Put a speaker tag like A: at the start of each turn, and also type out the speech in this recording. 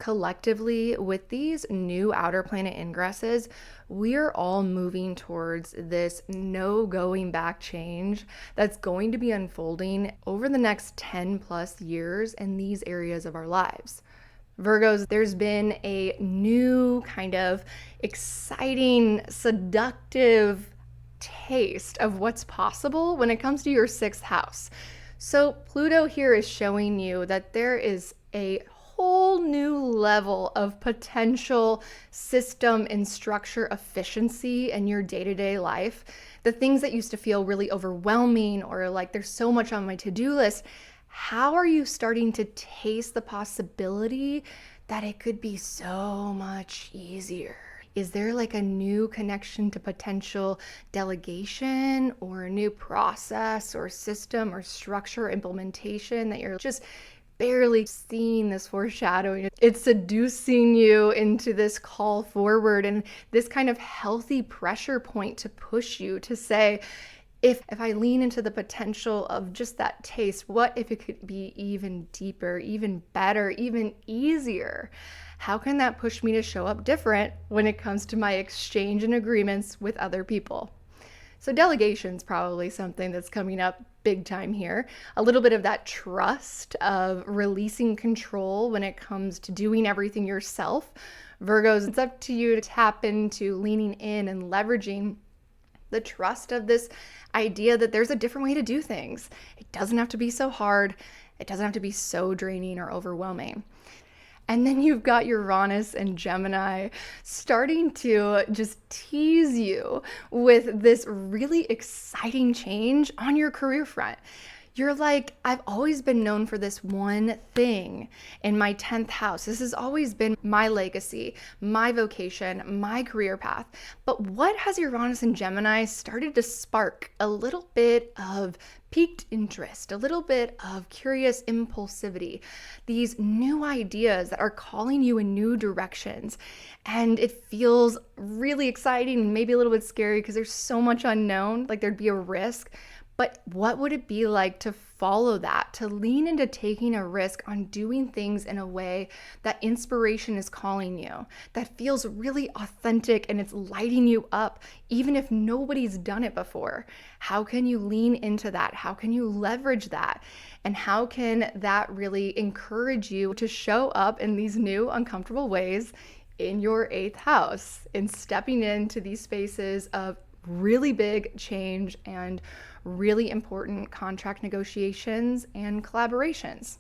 A: collectively, with these new outer planet ingresses, we're all moving towards this no going back change that's going to be unfolding over the next 10 plus years in these areas of our lives. Virgos, there's been a new kind of exciting, seductive taste of what's possible when it comes to your sixth house. So, Pluto here is showing you that there is a whole new level of potential system and structure efficiency in your day-to-day life. The things that used to feel really overwhelming or like there's so much on my to-do list, how are you starting to taste the possibility that it could be so much easier? Is there like a new connection to potential delegation or a new process or system or structure implementation that you're just barely seeing this foreshadowing? It's seducing you into this call forward and this kind of healthy pressure point to push you to say, if I lean into the potential of just that taste, what if it could be even deeper, even better, even easier? How can that push me to show up different when it comes to my exchange and agreements with other people? So delegation is probably something that's coming up big time here. A little bit of that trust of releasing control when it comes to doing everything yourself. Virgos, it's up to you to tap into leaning in and leveraging the trust of this idea that there's a different way to do things. It doesn't have to be so hard. It doesn't have to be so draining or overwhelming. And then you've got Uranus and Gemini starting to just tease you with this really exciting change on your career front. You're like, I've always been known for this one thing in my 10th house. This has always been my legacy, my vocation, my career path. But what has Uranus and Gemini started to spark? A little bit of piqued interest, a little bit of curious impulsivity, these new ideas that are calling you in new directions. And it feels really exciting and maybe a little bit scary because there's so much unknown, like there'd be a risk. But what would it be like to follow that, to lean into taking a risk on doing things in a way that inspiration is calling you, that feels really authentic and it's lighting you up, even if nobody's done it before? How can you lean into that? How can you leverage that? And how can that really encourage you to show up in these new uncomfortable ways in your 8th house, in stepping into these spaces of really big change and really important contract negotiations and collaborations?